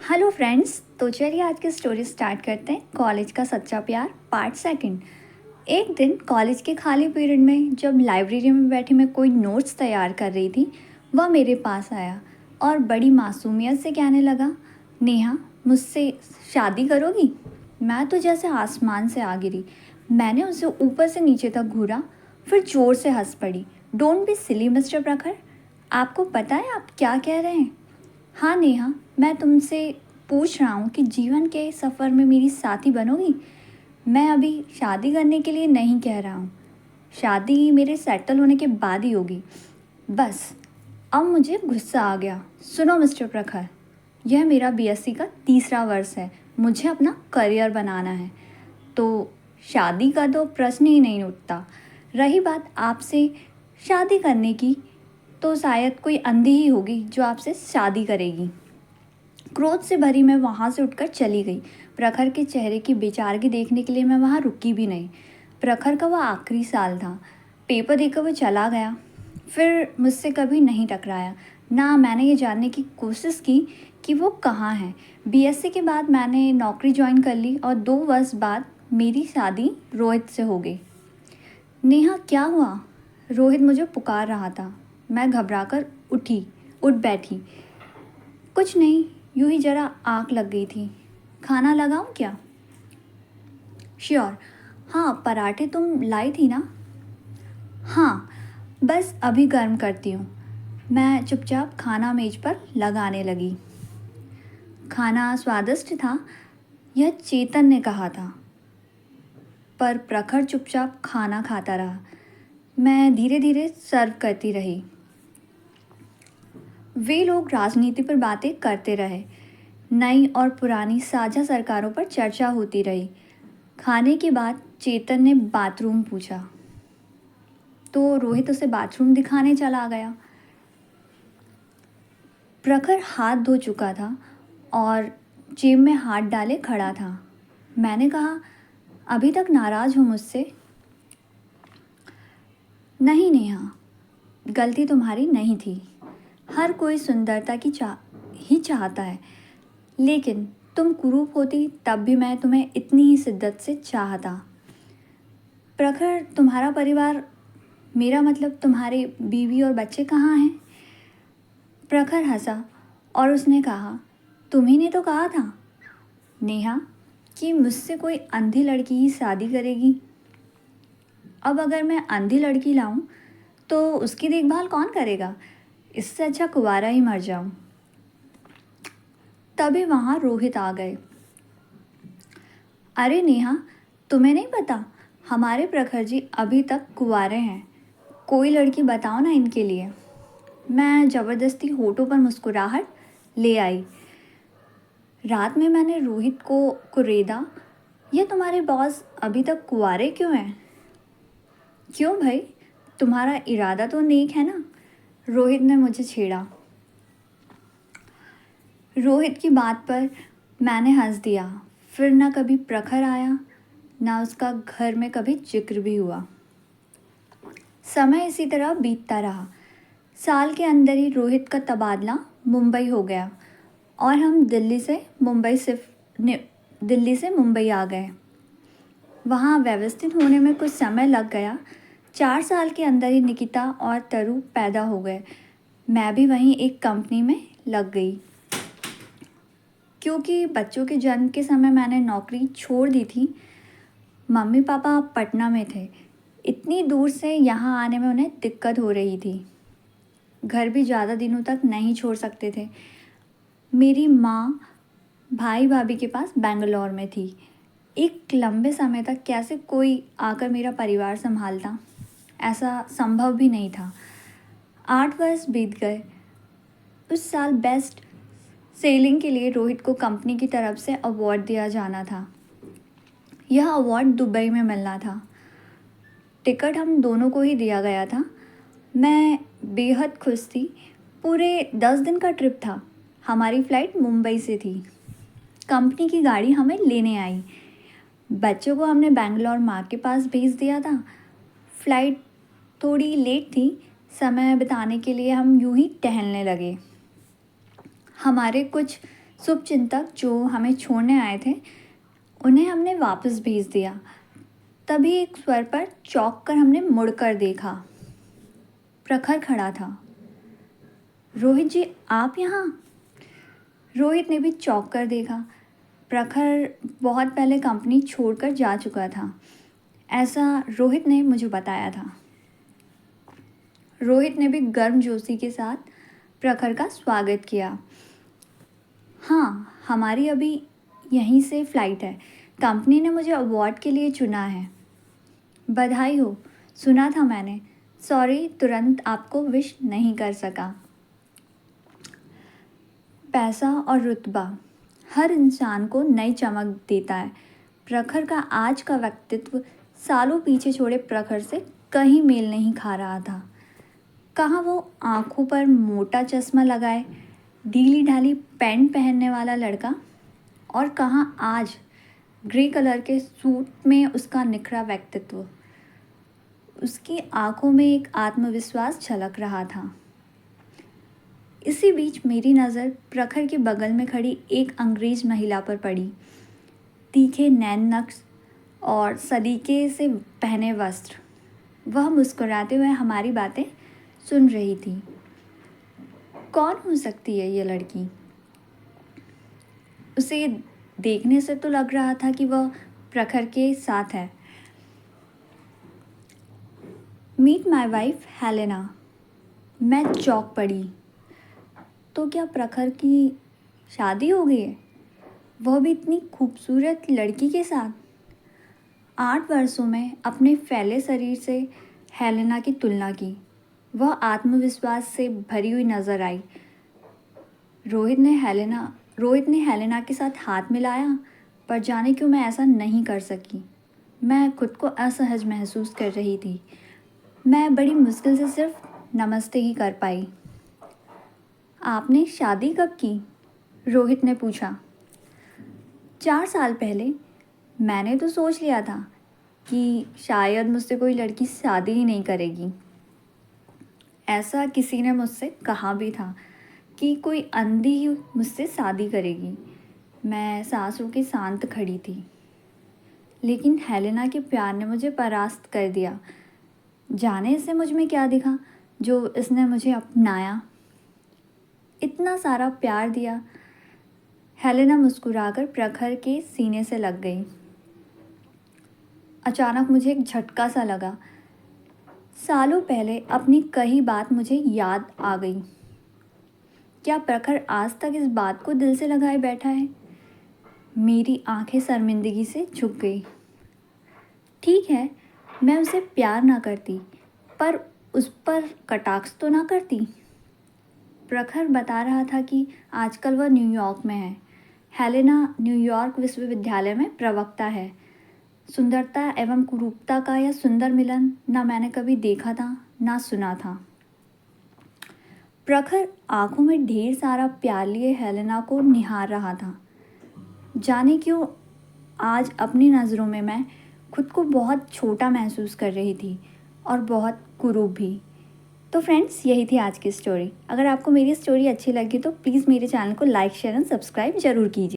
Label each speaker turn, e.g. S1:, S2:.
S1: Hello friends. तो चलिए आज की स्टोरी स्टार्ट करते हैं। कॉलेज का सच्चा प्यार पार्ट सेकंड। एक दिन कॉलेज के खाली पीरियड में जब लाइब्रेरी में बैठी मैं कोई नोट्स तैयार कर रही थी, वह मेरे पास आया और बड़ी मासूमियत से कहने लगा, नेहा मुझसे शादी करोगी? मैं तो जैसे आसमान से आ गिरी। मैंने उसे ऊपर से नीचे तक घूरा, फिर ज़ोर से हंस पड़ी। डोंट बी सिली मिस्टर प्रखर, आपको पता है आप क्या कह रहे हैं? हाँ नेहा, मैं तुमसे पूछ रहा हूँ कि जीवन के सफ़र में मेरी साथी बनोगी? मैं अभी शादी करने के लिए नहीं कह रहा हूँ। शादी मेरे सेटल होने के बाद ही होगी। बस अब मुझे गुस्सा आ गया। सुनो मिस्टर प्रखर, यह मेरा बीएससी का तीसरा वर्ष है। मुझे अपना करियर बनाना है, तो शादी का तो प्रश्न ही नहीं उठता। रही बात आपसे शादी करने की, तो शायद कोई अंधी ही होगी जो आपसे शादी करेगी। क्रोध से भरी मैं वहाँ से उठकर चली गई। प्रखर के चेहरे की बेचारगी देखने के लिए मैं वहाँ रुकी भी नहीं। प्रखर का वह आखिरी साल था। पेपर देकर वो चला गया, फिर मुझसे कभी नहीं टकराया। ना मैंने ये जानने की कोशिश की कि वो कहाँ है। बीएससी के बाद मैंने नौकरी ज्वाइन कर ली और 2 वर्ष बाद मेरी शादी रोहित से हो गई। नेहा क्या हुआ? रोहित मुझे पुकार रहा था। मैं घबराकर उठ बैठी। कुछ नहीं, यूं ही जरा आँख लग गई थी। खाना लगाऊं क्या? श्योर। हाँ, पराठे तुम लाई थी ना? हाँ, बस अभी गर्म करती हूँ। मैं चुपचाप खाना मेज पर लगाने लगी। खाना स्वादिष्ट था, यह चेतन ने कहा था, पर प्रखर चुपचाप खाना खाता रहा। मैं धीरे धीरे सर्व करती रही। वे लोग राजनीति पर बातें करते रहे। नई और पुरानी साझा सरकारों पर चर्चा होती रही। खाने के बाद चेतन ने बाथरूम पूछा, तो रोहित उसे बाथरूम दिखाने चला गया। प्रखर हाथ धो चुका था और जेब में हाथ डाले खड़ा था। मैंने कहा, अभी तक नाराज हो मुझसे? नहीं नेहा, गलती तुम्हारी नहीं थी। हर कोई सुंदरता की ही चाहता है, लेकिन तुम कुरूप होती तब भी मैं तुम्हें इतनी ही शिद्दत से चाहता। प्रखर, तुम्हारा परिवार, मेरा मतलब तुम्हारे बीवी और बच्चे कहाँ हैं? प्रखर हंसा और उसने कहा, तुम्ही ने तो कहा था नेहा कि मुझसे कोई अंधी लड़की ही शादी करेगी। अब अगर मैं अंधी लड़की लाऊं तो उसकी देखभाल कौन करेगा? इससे अच्छा कुंवारा ही मर जाऊं। तभी वहाँ रोहित आ गए। अरे नेहा, तुम्हें नहीं पता, हमारे प्रखर जी अभी तक कुंवारे हैं। कोई लड़की बताओ ना इनके लिए। मैं ज़बरदस्ती होठों पर मुस्कुराहट ले आई। रात में मैंने रोहित को कुरेदा, ये तुम्हारे बॉस अभी तक कुंवारे क्यों हैं? क्यों भाई, तुम्हारा इरादा तो नेक है ना? रोहित ने मुझे छेड़ा। रोहित की बात पर मैंने हंस दिया। फिर ना कभी प्रखर आया, ना उसका घर में कभी जिक्र भी हुआ। समय इसी तरह बीतता रहा। साल के अंदर ही रोहित का तबादला मुंबई हो गया और हम दिल्ली से मुंबई आ गए। वहाँ व्यवस्थित होने में कुछ समय लग गया। 4 साल के अंदर ही निकिता और तरु पैदा हो गए। मैं भी वहीं एक कंपनी में लग गई। क्योंकि बच्चों के जन्म के समय मैंने नौकरी छोड़ दी थी। मम्मी पापा पटना में थे। इतनी दूर से यहाँ आने में उन्हें दिक्कत हो रही थी। घर भी ज़्यादा दिनों तक नहीं छोड़ सकते थे। मेरी माँ भाई भाभी के पास बेंगलोर में थी। एक लंबे समय तक कैसे कोई आकर मेरा परिवार संभालता, ऐसा संभव भी नहीं था। 8 वर्ष बीत गए। उस साल बेस्ट सेलिंग के लिए रोहित को कंपनी की तरफ से अवार्ड दिया जाना था। यह अवार्ड दुबई में मिलना था। टिकट हम दोनों को ही दिया गया था। मैं बेहद खुश थी। पूरे 10 दिन का ट्रिप था। हमारी फ़्लाइट मुंबई से थी। कंपनी की गाड़ी हमें लेने आई। बच्चों को हमने बेंगलोर माँ के पास भेज दिया था। फ़्लाइट थोड़ी लेट थी। समय बिताने के लिए हम यूं ही टहलने लगे। हमारे कुछ शुभचिंतक जो हमें छोड़ने आए थे उन्हें हमने वापस भेज दिया। तभी एक स्वर पर चौंक कर हमने मुड़कर देखा। प्रखर खड़ा था। रोहित जी, आप यहाँ? रोहित ने भी चौंक कर देखा। प्रखर बहुत पहले कंपनी छोड़कर जा चुका था, ऐसा रोहित ने मुझे बताया था। रोहित ने भी गर्मजोशी के साथ प्रखर का स्वागत किया। हाँ, हमारी अभी यहीं से फ़्लाइट है। कंपनी ने मुझे अवार्ड के लिए चुना है। बधाई हो, सुना था मैंने। सॉरी, तुरंत आपको विश नहीं कर सका। पैसा और रुतबा हर इंसान को नई चमक देता है। प्रखर का आज का व्यक्तित्व सालों पीछे छोड़े प्रखर से कहीं मेल नहीं खा रहा था। कहाँ वो आंखों पर मोटा चश्मा लगाए ढीली ढाली पैंट पहनने वाला लड़का, और कहाँ आज ग्रे कलर के सूट में उसका निखरा व्यक्तित्व। उसकी आंखों में एक आत्मविश्वास झलक रहा था। इसी बीच मेरी नज़र प्रखर के बगल में खड़ी एक अंग्रेज महिला पर पड़ी। तीखे नैन नक्श और सलीके से पहने वस्त्र। वह मुस्कुराते हुए हमारी बातें सुन रही थी। कौन हो सकती है ये लड़की? उसे देखने से तो लग रहा था कि वह प्रखर के साथ है। Meet my wife Helena. मैं चौंक पड़ी। तो क्या प्रखर की शादी हो गई है? वह भी इतनी खूबसूरत लड़की के साथ? 8 वर्षों में अपने फैले शरीर से हेलेना की तुलना की। वह आत्मविश्वास से भरी हुई नजर आई। रोहित ने हेलेना के साथ हाथ मिलाया, पर जाने क्यों मैं ऐसा नहीं कर सकी। मैं खुद को असहज महसूस कर रही थी। मैं बड़ी मुश्किल से सिर्फ नमस्ते ही कर पाई। आपने शादी कब की? रोहित ने पूछा। 4 साल पहले। मैंने तो सोच लिया था कि शायद मुझसे कोई लड़की शादी ही नहीं करेगी। ऐसा किसी ने मुझसे कहा भी था कि कोई अंधी ही मुझसे शादी करेगी। मैं सांसों के शांत खड़ी थी, लेकिन हेलेना के प्यार ने मुझे परास्त कर दिया। जाने से मुझ में क्या दिखा जो इसने मुझे अपनाया, इतना सारा प्यार दिया। हेलेना मुस्कुराकर प्रखर के सीने से लग गई। अचानक मुझे एक झटका सा लगा। सालों पहले अपनी कही बात मुझे याद आ गई। क्या प्रखर आज तक इस बात को दिल से लगाए बैठा है? मेरी आंखें शर्मिंदगी से झुक गई। ठीक है, मैं उसे प्यार ना करती, पर उस पर कटाक्ष तो ना करती। प्रखर बता रहा था कि आजकल वह न्यूयॉर्क में है। हेलेना न्यूयॉर्क विश्वविद्यालय में प्रवक्ता है। सुंदरता एवं कुरूपता का यह सुंदर मिलन ना मैंने कभी देखा था ना सुना था। प्रखर आंखों में ढेर सारा प्यार लिए हेलेना को निहार रहा था। जाने क्यों आज अपनी नज़रों में मैं खुद को बहुत छोटा महसूस कर रही थी, और बहुत कुरूप भी। तो फ्रेंड्स, यही थी आज की स्टोरी। अगर आपको मेरी स्टोरी अच्छी लगी तो प्लीज़ मेरे चैनल को लाइक शेयर एंड सब्सक्राइब ज़रूर कीजिए।